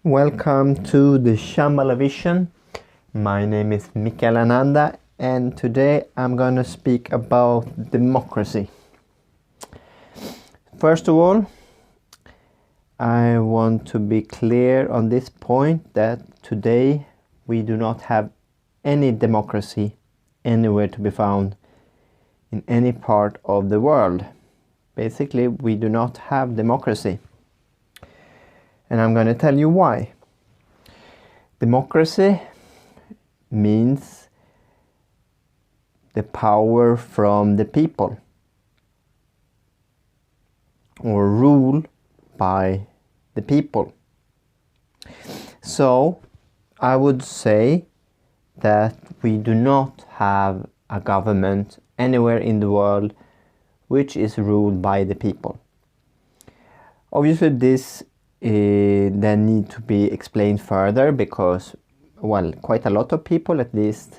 Welcome to the Shambhala Vision. My name is Mikael Ananda, and today I'm going to speak about democracy. First of all, I want to be clear on this point that today we do not have any democracy anywhere to be found in any part of the world. Basically, we do not have democracy. And I'm going to tell you why. Democracy means the power from the people, or rule by the people. So I would say that we do not have a government anywhere in the world which is ruled by the people. Obviously this then need to be explained further because, well, quite a lot of people at least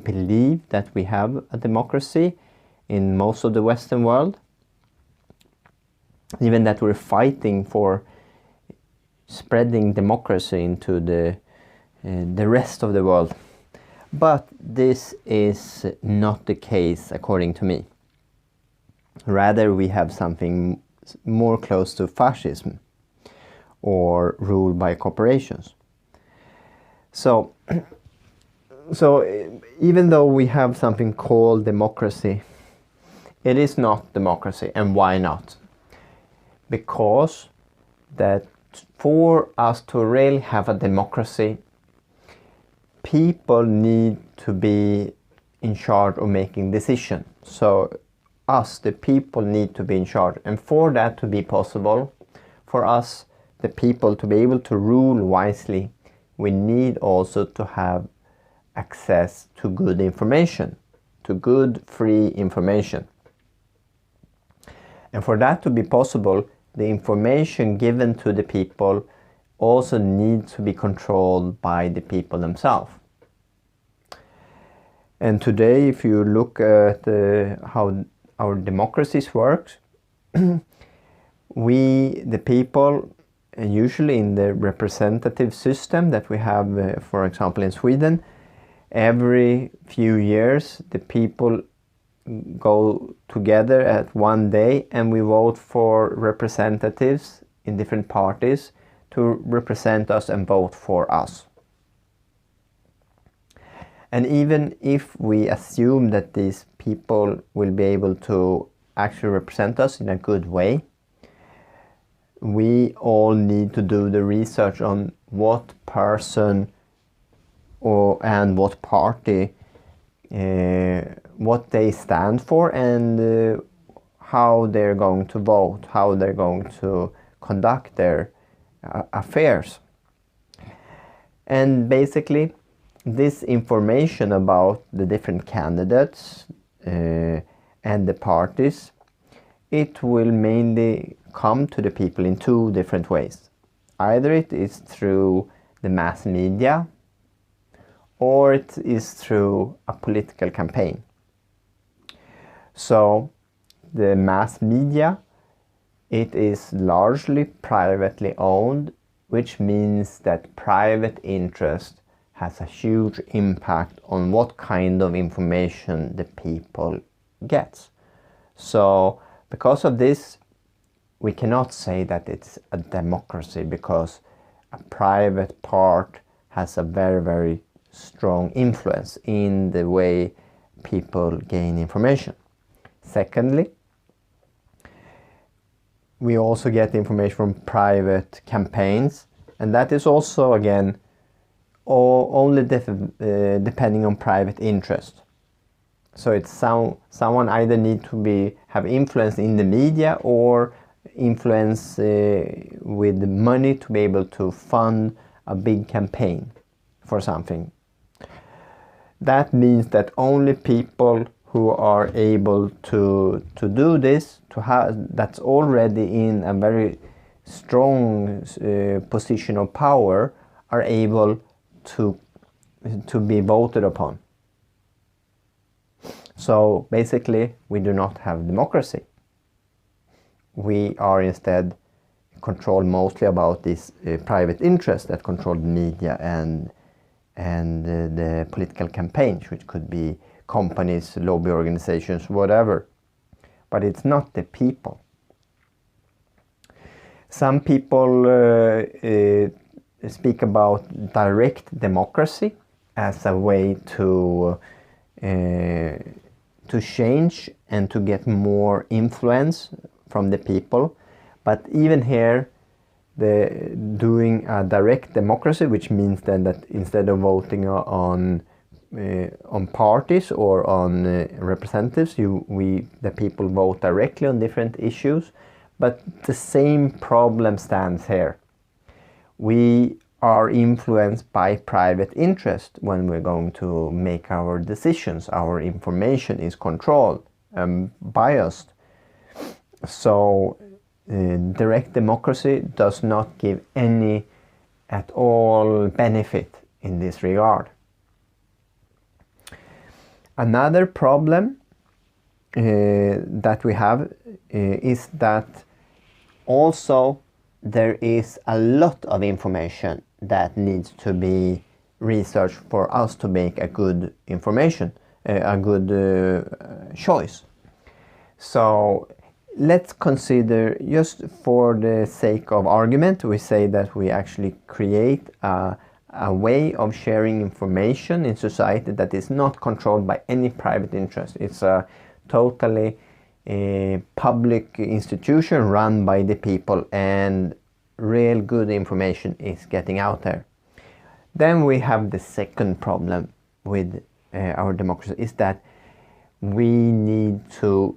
believe that we have a democracy in most of the Western world. Even that we're fighting for spreading democracy into the rest of the world. But this is not the case according to me. Rather, we have something more close to fascism, or ruled by corporations. So even though we have something called democracy, it is not democracy. And why not? Because that for us to really have a democracy, people need to be in charge of making decisions. So us, the people, need to be in charge. And for that to be possible, for us, the people, to be able to rule wisely, we need also to have access to good information, to good free information. And for that to be possible, the information given to the people also needs to be controlled by the people themselves. And today, if you look at how our democracies work, we, the people, usually in the representative system that we have, for example, in Sweden, every few years the people go together at one day and we vote for representatives in different parties to represent us and vote for us. And even if we assume that these people will be able to actually represent us in a good way, we all need to do the research on what person and what party, what they stand for, and how they're going to vote, how they're going to conduct their affairs. And basically, this information about the different candidates and the parties, it will mainly come to the people in two different ways. Either it is through the mass media, or it is through a political campaign. So the mass media, it is largely privately owned, which means that private interest has a huge impact on what kind of information the people get. So because of this, we cannot say that it's a democracy, because a private part has a very, very strong influence in the way people gain information. Secondly, we also get information from private campaigns, and that is also, again, only depending on private interest. So it's someone either need to have influence in the media or influence with money to be able to fund a big campaign for something. That means that only people who are able to do this, that's already in a very strong position of power, are able to be voted upon. So basically, we do not have democracy. We are instead control mostly about this private interest that control the media and the political campaigns, which could be companies, lobby organizations, whatever. But it's not the people. Some people speak about direct democracy as a way to change and to get more influence from the people. But even here, doing a direct democracy, which means then that instead of voting on parties or on representatives, the people vote directly on different issues. But the same problem stands here. We are influenced by private interest when we're going to make our decisions. Our information is controlled and biased. So direct democracy does not give any at all benefit in this regard. Another problem that we have is that also there is a lot of information that needs to be researched for us to make a good choice. So let's consider, just for the sake of argument, we say that we actually create a way of sharing information in society that is not controlled by any private interest. It's a totally public institution run by the people, and real good information is getting out there. Then we have the second problem with our democracy, is that we need to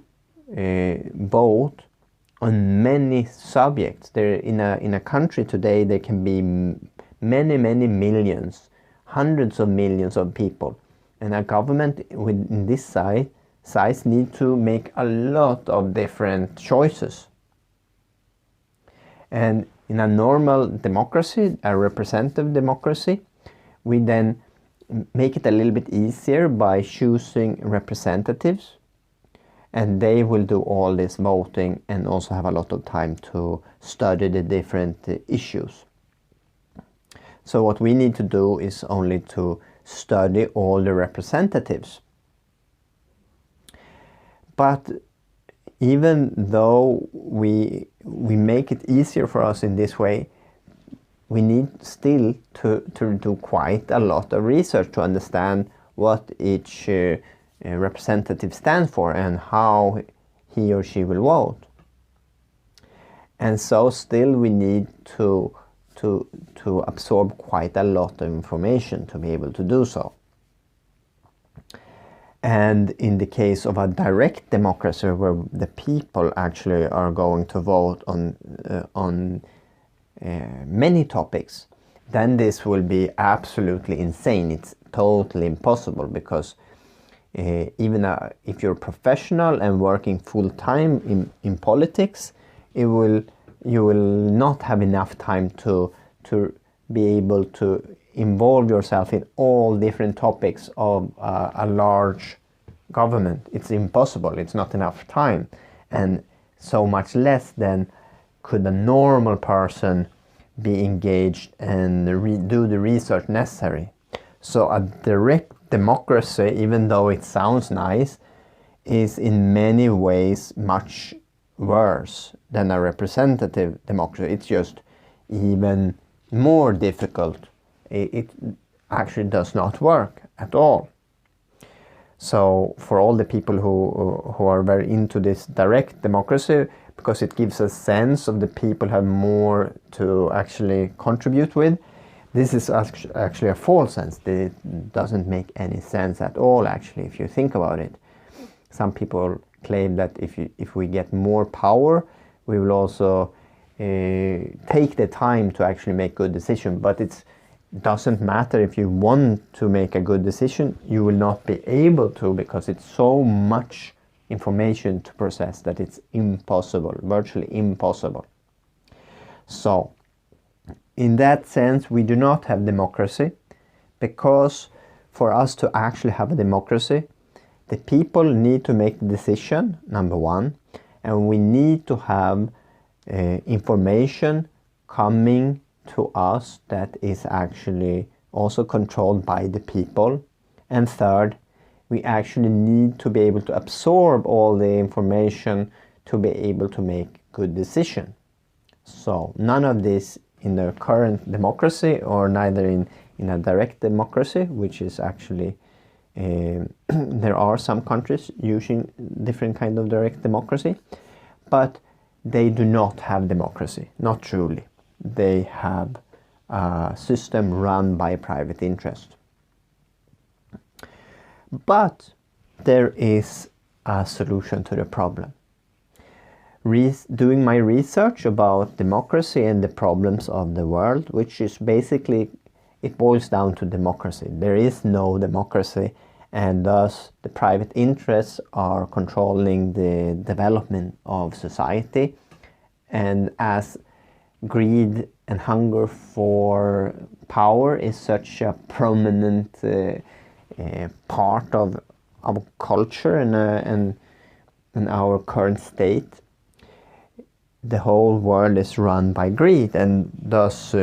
vote on many subjects. In a country today, there can be many millions, hundreds of millions of people, and a government in this size need to make a lot of different choices. And in a normal democracy, a representative democracy, we then make it a little bit easier by choosing representatives, and they will do all this voting and also have a lot of time to study the different issues. So what we need to do is only to study all the representatives. But even though we make it easier for us in this way, we need still to do quite a lot of research to understand what each representative stands for and how he or she will vote. And so still we need to absorb quite a lot of information to be able to do so. And in the case of a direct democracy, where the people actually are going to vote on many topics, then this will be absolutely insane. It's totally impossible, because even if you're a professional and working full-time in politics, you will not have enough time to be able to involve yourself in all different topics of a large government. It's impossible. It's not enough time, and so much less than could a normal person be engaged and do the research necessary. So a direct democracy, even though it sounds nice, is in many ways much worse than a representative democracy. It's just even more difficult. It actually does not work at all. So for all the people who are very into this direct democracy, because it gives a sense of the people have more to actually contribute with, this is actually a false sense. It doesn't make any sense at all, actually, if you think about it. Some people claim that if we get more power, we will also take the time to actually make good decisions. But it doesn't matter. If you want to make a good decision, you will not be able to, because it's so much information to process that it's impossible, virtually impossible. So in that sense, we do not have democracy, because for us to actually have a democracy, the people need to make the decision, number one, and we need to have information coming to us that is actually also controlled by the people. And third, we actually need to be able to absorb all the information to be able to make good decisions. So none of this in the current democracy, or neither in a direct democracy, which is actually there are some countries using different kind of direct democracy, but they do not have democracy, not truly. They have a system run by private interest. But there is a solution to the problem. Doing my research about democracy and the problems of the world, which is basically, it boils down to democracy. There is no democracy, and thus the private interests are controlling the development of society. And as greed and hunger for power is such a prominent part of our culture and our current state, the whole world is run by greed, and thus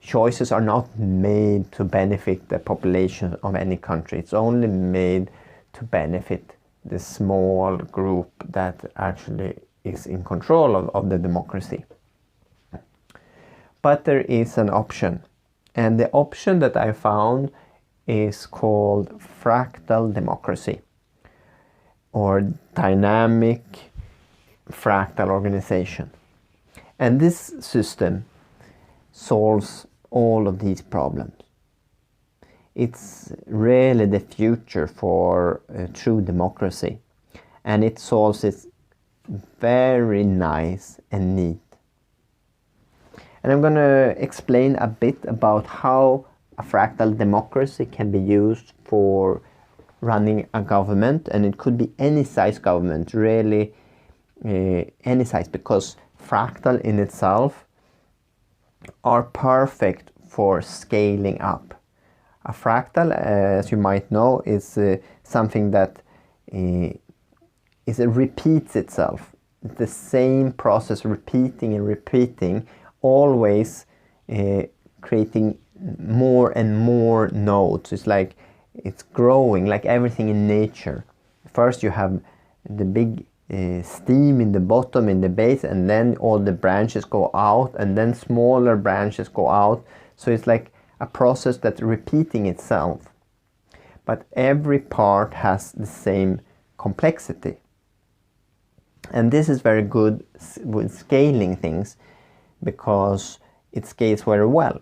choices are not made to benefit the population of any country. It's only made to benefit the small group that actually is in control of the democracy. But there is an option, and the option that I found is called Fractal Democracy, or dynamic fractal organization. And this system solves all of these problems. It's really the future for true democracy, and it solves it very nice and neat. And I'm going to explain a bit about how a fractal democracy can be used for running a government, and it could be any size government, really any size, because fractal in itself are perfect for scaling up. A fractal, as you might know, is something that repeats itself. It's the same process, repeating and repeating, always creating more and more nodes. It's like it's growing, like everything in nature. First you have the big stem in the bottom, in the base, and then all the branches go out, and then smaller branches go out. So it's like a process that's repeating itself, but every part has the same complexity. And this is very good with scaling things, because it scales very well.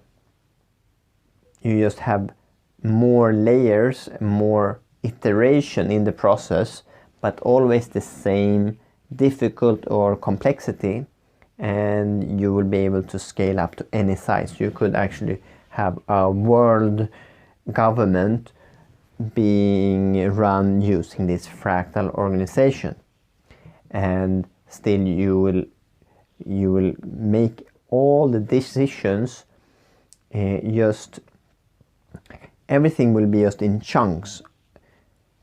You just have more layers, more iteration in the process, but always the same difficult or complexity, and you will be able to scale up to any size. You could actually have a world government being run using this fractal organization, and still you will make all the decisions, everything will be just in chunks.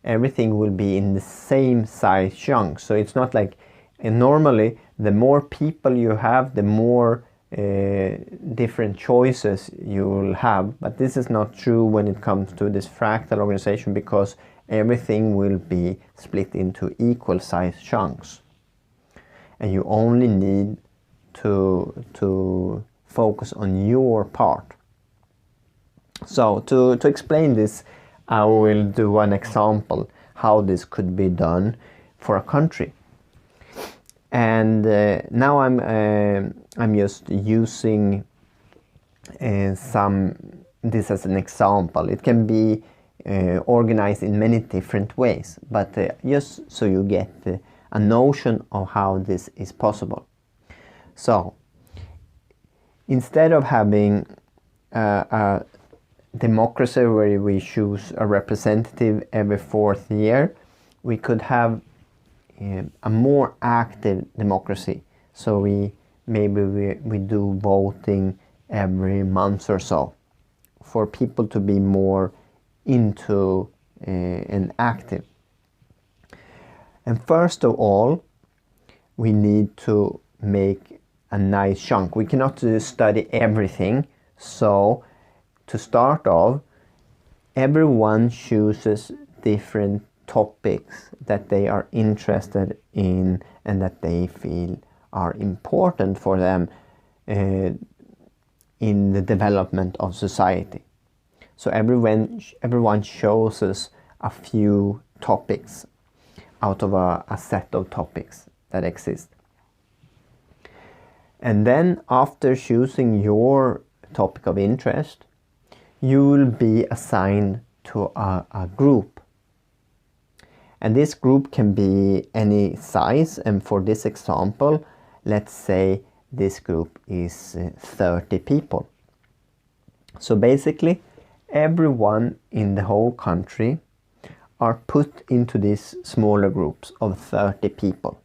Everything will be in the same size chunks. So it's not like, and normally the more people you have, the more different choices you will have. But this is not true when it comes to this fractal organization, because everything will be split into equal size chunks. And you only need to focus on your part. So to explain this, I will do an example how this could be done for a country. And now I'm just using this as an example. It can be organized in many different ways, but just so you get a notion of how this is possible. So instead of having a democracy where we choose a representative every 4th year, we could have a more active democracy. So we do voting every month or so, for people to be more into and active. And first of all, we need to make a nice chunk. We cannot study everything. So to start off, everyone chooses different topics that they are interested in and that they feel are important for them in the development of society. So everyone chooses a few topics out of a set of topics that exist. And then after choosing your topic of interest, you will be assigned to a group. And this group can be any size, and for this example, let's say this group is 30 people. So basically, everyone in the whole country are put into these smaller groups of 30 people.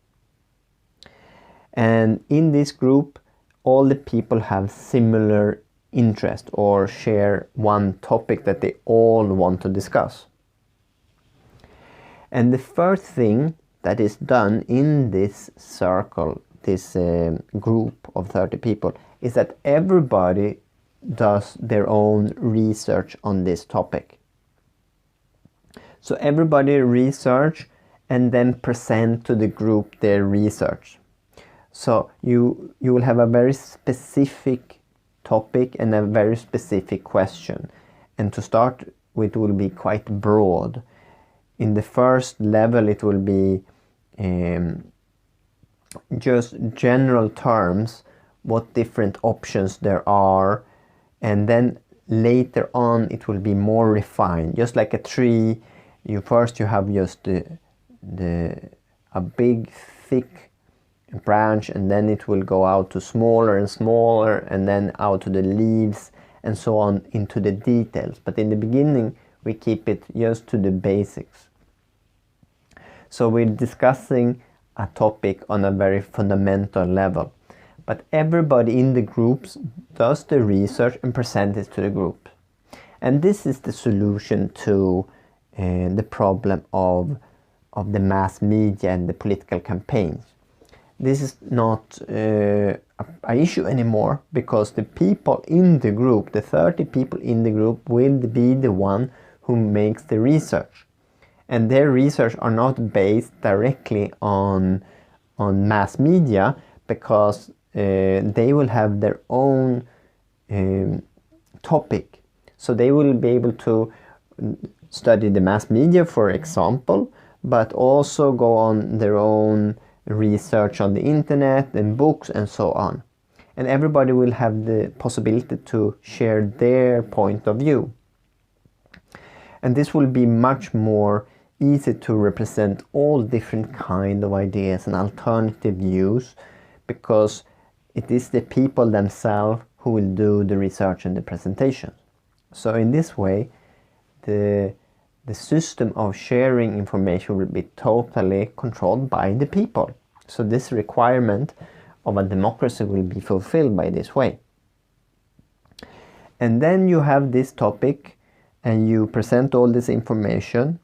And in this group, all the people have similar interest or share one topic that they all want to discuss. And the first thing that is done in this circle, this group of 30 people, is that everybody does their own research on this topic. So everybody research and then present to the group their research. So you will have a very specific topic and a very specific question. And to start with, will be quite broad. In the first level, it will be just general terms, what different options there are, and then later on it will be more refined. Just like a tree, you have just a big thick branch, and then it will go out to smaller and smaller, and then out to the leaves and so on into the details. But in the beginning we keep it just to the basics. So we're discussing a topic on a very fundamental level, but everybody in the groups does the research and presents it to the group. And this is the solution to the problem of the mass media and the political campaigns. This is not an issue anymore, because the people in the group, the 30 people in the group, will be the one who makes the research. And their research are not based directly on mass media, because they will have their own topic. So they will be able to study the mass media, for example, but also go on their own research on the internet and books and so on. And everybody will have the possibility to share their point of view. And this will be much more easy to represent all different kind of ideas and alternative views, because it is the people themselves who will do the research and the presentation. So in this way, the system of sharing information will be totally controlled by the people. So this requirement of a democracy will be fulfilled by this way. And then you have this topic and you present all this information,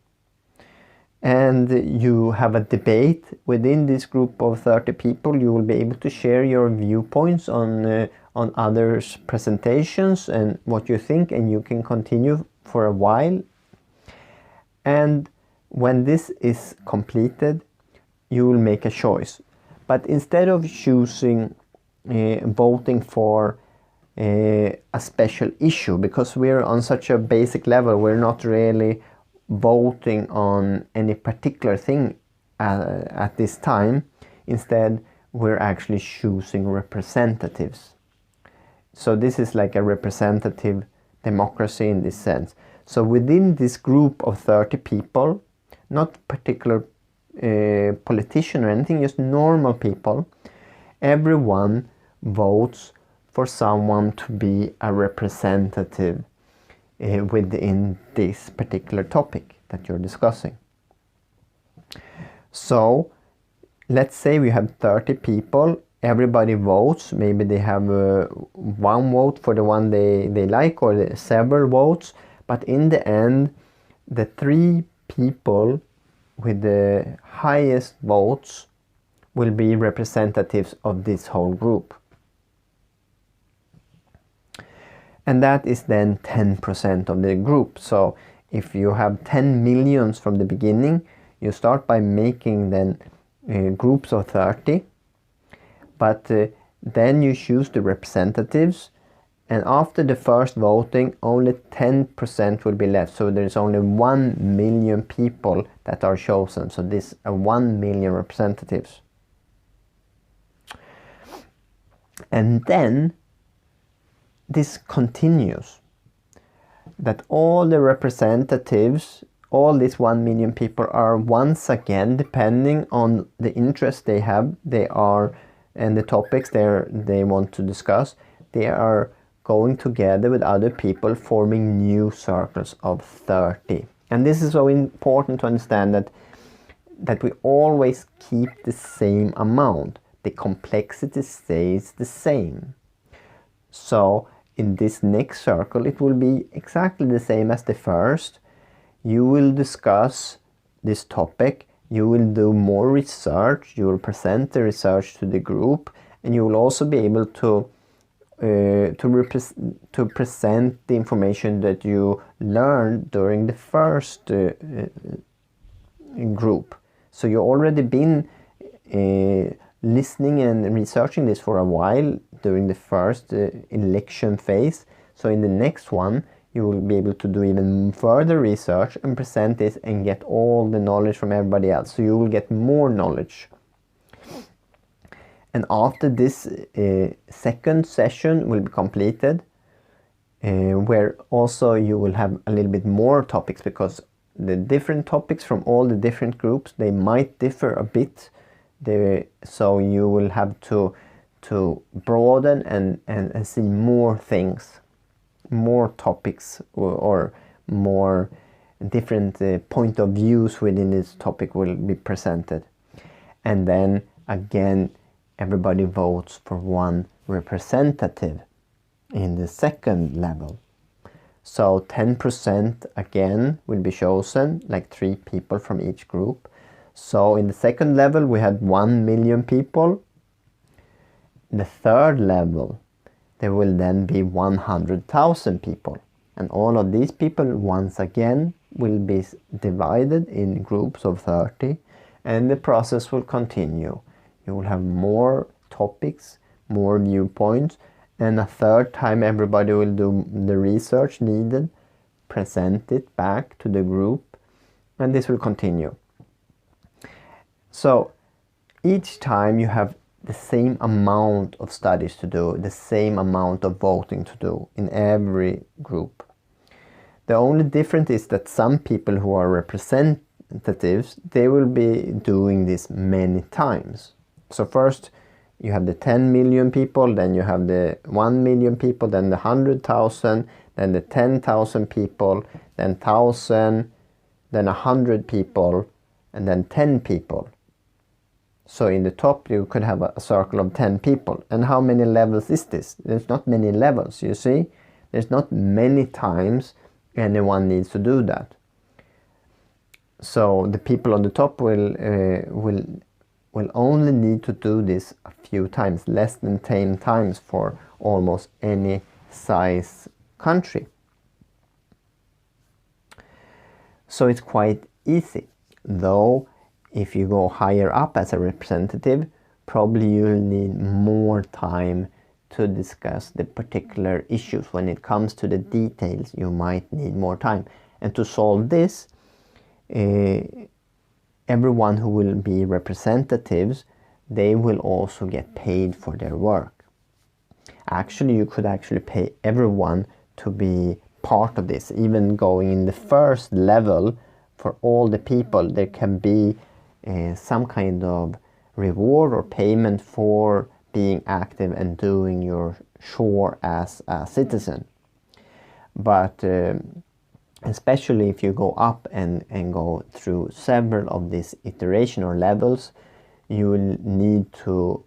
and you have a debate within this group of 30 people. You will be able to share your viewpoints on others' presentations and what you think, and you can continue for a while. And when this is completed, you will make a choice. But instead of choosing voting for a special issue, because we're on such a basic level, we're not really voting on any particular thing at this time. Instead, we're actually choosing representatives. So this is like a representative democracy in this sense. So within this group of 30 people, not particular politician or anything, just normal people, everyone votes for someone to be a representative within this particular topic that you're discussing. So let's say we have 30 people, everybody votes, maybe they have one vote for the one they like, or several votes, but in the end, the 3 people with the highest votes will be representatives of this whole group. And that is then 10% of the group. So if you have 10 millions from the beginning, you start by making then groups of 30, but then you choose the representatives, and after the first voting only 10% will be left. So there is only 1 million people that are chosen. So this are 1 million representatives. And then this continues, that all the representatives, all these 1 million people are once again, depending on the interest they have, and the topics they want to discuss, they are going together with other people, forming new circles of 30. And this is so important to understand, that we always keep the same amount. The complexity stays the same. So in this next circle, it will be exactly the same as the first. You will discuss this topic, you will do more research, you will present the research to the group, and you will also be able to present the information that you learned during the first group. So you've already been listening and researching this for a while during the first election phase. So in the next one, you will be able to do even further research and present this and get all the knowledge from everybody else. So you will get more knowledge. And after this second session will be completed, where also you will have a little bit more topics, because the different topics from all the different groups, they might differ a bit. So you will have to broaden and see more things, more topics, or more different point of views within this topic will be presented. And then again, everybody votes for one representative in the second level. So 10% again will be chosen, like 3 people from each group. So in the second level we had 1 million people. The third level, there will then be 100,000 people. And all of these people once again will be divided in groups of 30, and the process will continue. You will have more topics, more viewpoints, and a third time everybody will do the research needed, present it back to the group, and this will continue. So each time you have the same amount of studies to do, the same amount of voting to do in every group. The only difference is that some people who are representatives, they will be doing this many times. So first you have the 10 million people, then you have the 1 million people, then the 100,000, then the 10,000 people, then 1,000, then 100 people, and then 10 people. So in the top you could have a circle of 10 people. And how many levels is this? There's not many levels, you see? There's not many times anyone needs to do that. So the people on the top will only need to do this a few times, less than 10 times for almost any size country. So it's quite easy, though if you go higher up as a representative, probably you'll need more time to discuss the particular issues. When it comes to the details, you might need more time. And to solve this, everyone who will be representatives, they will also get paid for their work. Actually, you could actually pay everyone to be part of this. Even going in the first level, for all the people, there can be some kind of reward or payment for being active and doing your chore as a citizen. But especially if you go up and go through several of these iteration or levels, you will need to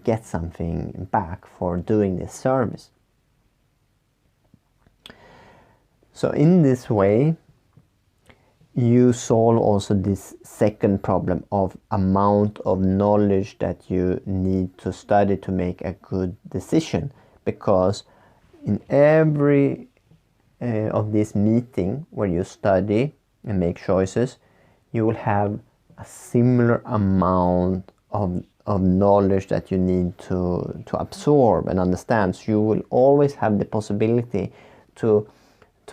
get something back for doing this service. So in this way, you solve also this second problem of amount of knowledge that you need to study to make a good decision, because in every of this meeting where you study and make choices, you will have a similar amount of knowledge that you need to absorb and understand. So you will always have the possibility to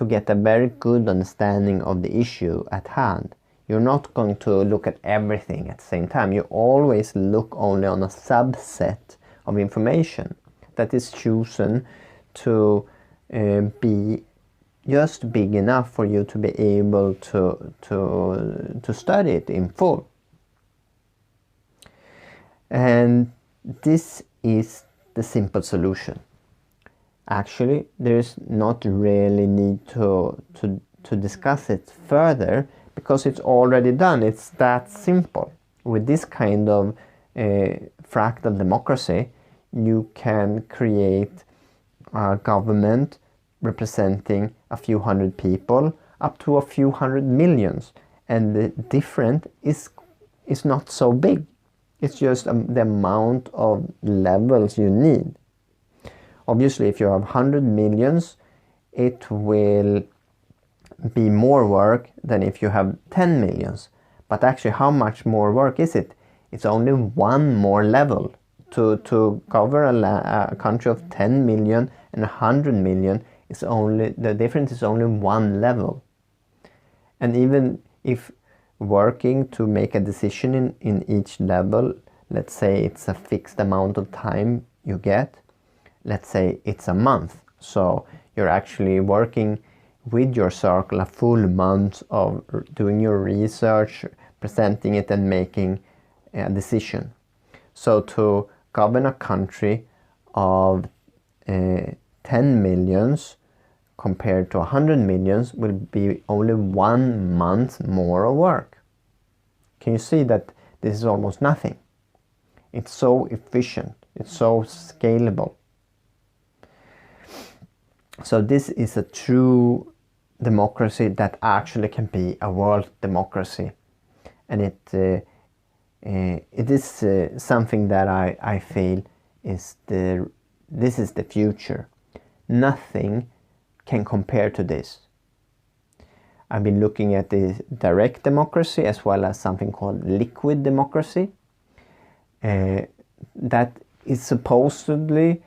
get a very good understanding of the issue at hand. You're not going to look at everything at the same time. You always look only on a subset of information that is chosen to be just big enough for you to be able to study it in full. And this is the simple solution. Actually, there's not really need to discuss it further, because it's already done. It's that simple. With this kind of fractal democracy, you can create a government representing a few hundred people up to a few hundred millions, and the difference is not so big. It's just the amount of levels you need. Obviously, if you have 100 millions, it will be more work than if you have 10 millions. But actually, how much more work is it? It's only one more level. To cover a country of 10 million and 100 million, the difference is only one level. And even if working to make a decision in each level, let's say it's a fixed amount of time you get, let's say it's a month. So you're actually working with your circle a full month of doing your research, presenting it, and making a decision. So to govern a country of 10 millions compared to 100 millions will be only 1 month more of work. Can you see that this is almost nothing? It's so efficient. It's so scalable. So this is a true democracy that actually can be a world democracy. And it is something that I feel is this is the future. Nothing can compare to this. I've been looking at the direct democracy as well as something called liquid democracy. That is supposedly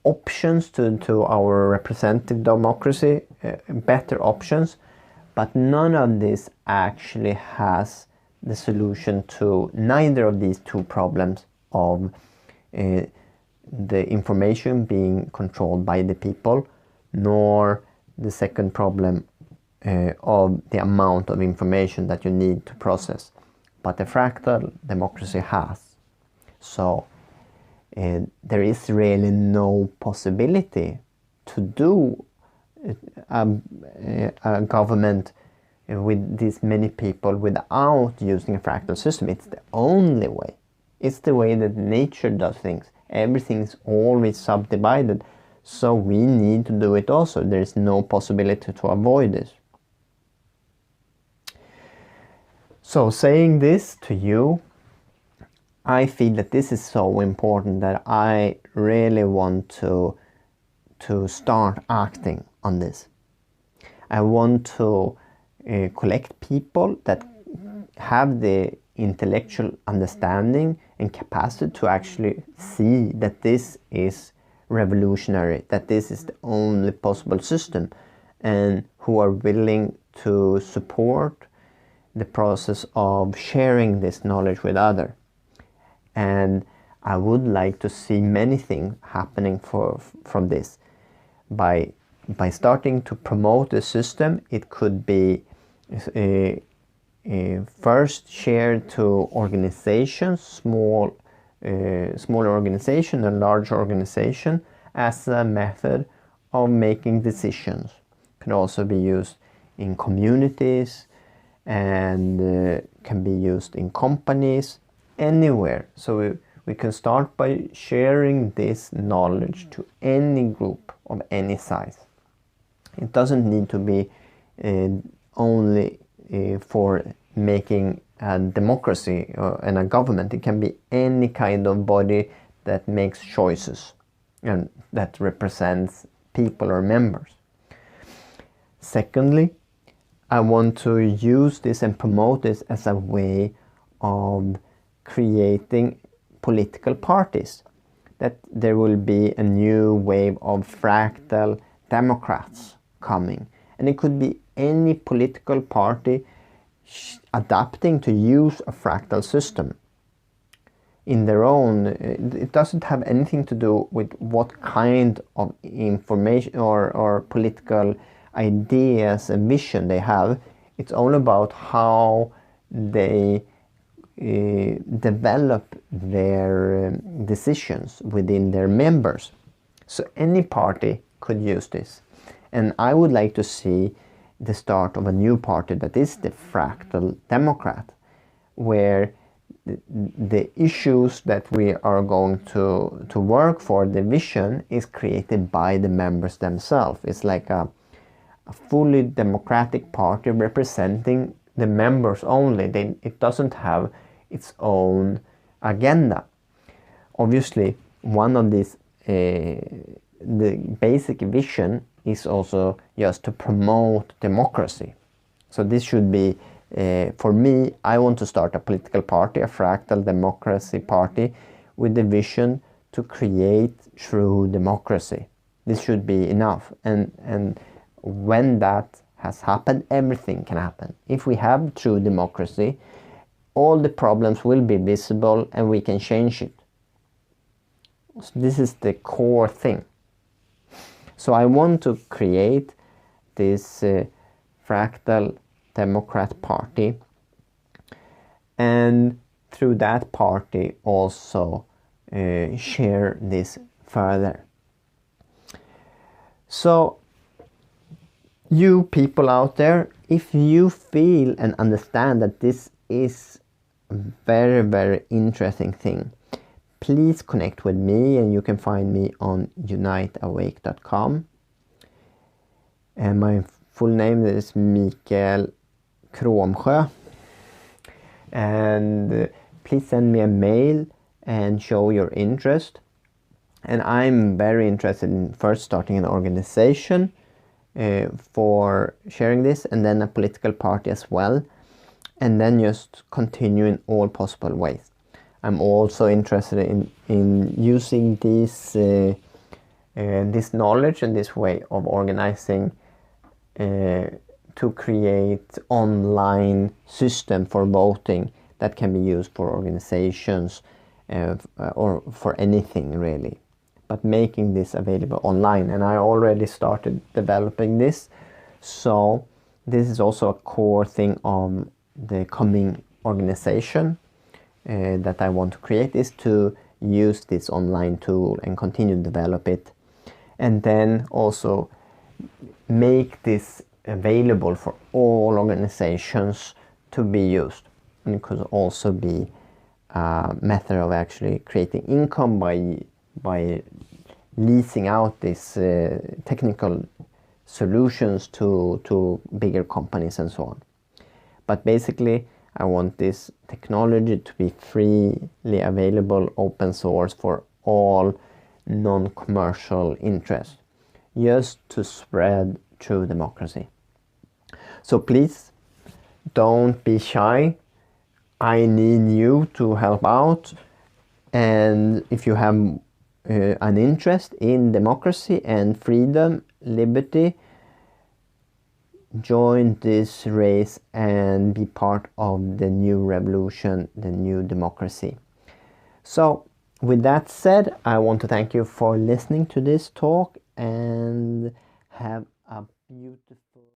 options to our representative democracy, better options, but none of this actually has the solution to neither of these two problems of the information being controlled by the people, nor the second problem of the amount of information that you need to process. But the fractal democracy has. So there is really no possibility to do a government with this many people without using a fractal system. It's the only way. It's the way that nature does things. Everything's always subdivided. So we need to do it also. There is no possibility to avoid this. So saying this to you, I feel that this is so important that I really want to start acting on this. I want to collect people that have the intellectual understanding and capacity to actually see that this is revolutionary, that this is the only possible system, and who are willing to support the process of sharing this knowledge with others. And I would like to see many things happening from this. By starting to promote the system, it could be first shared to organizations, smaller organization and large organization, as a method of making decisions. It can also be used in communities and can be used in companies, anywhere. So we can start by sharing this knowledge to any group of any size. It doesn't need to be only for making a democracy and a government. It can be any kind of body that makes choices and that represents people or members. Secondly, I want to use this and promote this as a way of creating political parties. That there will be a new wave of fractal democrats coming. And it could be any political party adapting to use a fractal system in their own. It doesn't have anything to do with what kind of information or political ideas and vision they have. It's all about how they develop their decisions within their members. So any party could use this. And I would like to see the start of a new party that is the Fractal Democrat, where the issues that we are going to work for, the vision, is created by the members themselves. It's like a fully democratic party representing the members only. It doesn't have its own agenda. Obviously, one of these, the basic vision is also just to promote democracy. So this should be, for me, I want to start a political party, a Fractal Democracy party, with the vision to create true democracy. This should be enough. And when that has happened, everything can happen. If we have true democracy, all the problems will be visible and we can change it. So this is the core thing. So I want to create this Fractal Democrat Party, and through that party also share this further. So you people out there, if you feel and understand that this is a very, very interesting thing, please connect with me, and you can find me on uniteawake.com. And my full name is Mikael Kromsjö. And please send me a mail and show your interest. And I'm very interested in first starting an organization for sharing this, and then a political party as well, and then just continue in all possible ways. I'm also interested in using this knowledge and this way of organizing to create online system for voting that can be used for organizations or for anything really, but making this available online. And I already started developing this, so this is also a core thing of the coming organization that I want to create, is to use this online tool and continue to develop it, and then also make this available for all organizations to be used. And it could also be a method of actually creating income by leasing out these technical solutions to bigger companies and so on. But basically, I want this technology to be freely available, open source for all non-commercial interests, just to spread true democracy. So please don't be shy. I need you to help out. And if you have an interest in democracy and freedom, liberty, join this race and be part of the new revolution, the new democracy. So with that said, I want to thank you for listening to this talk, and have a beautiful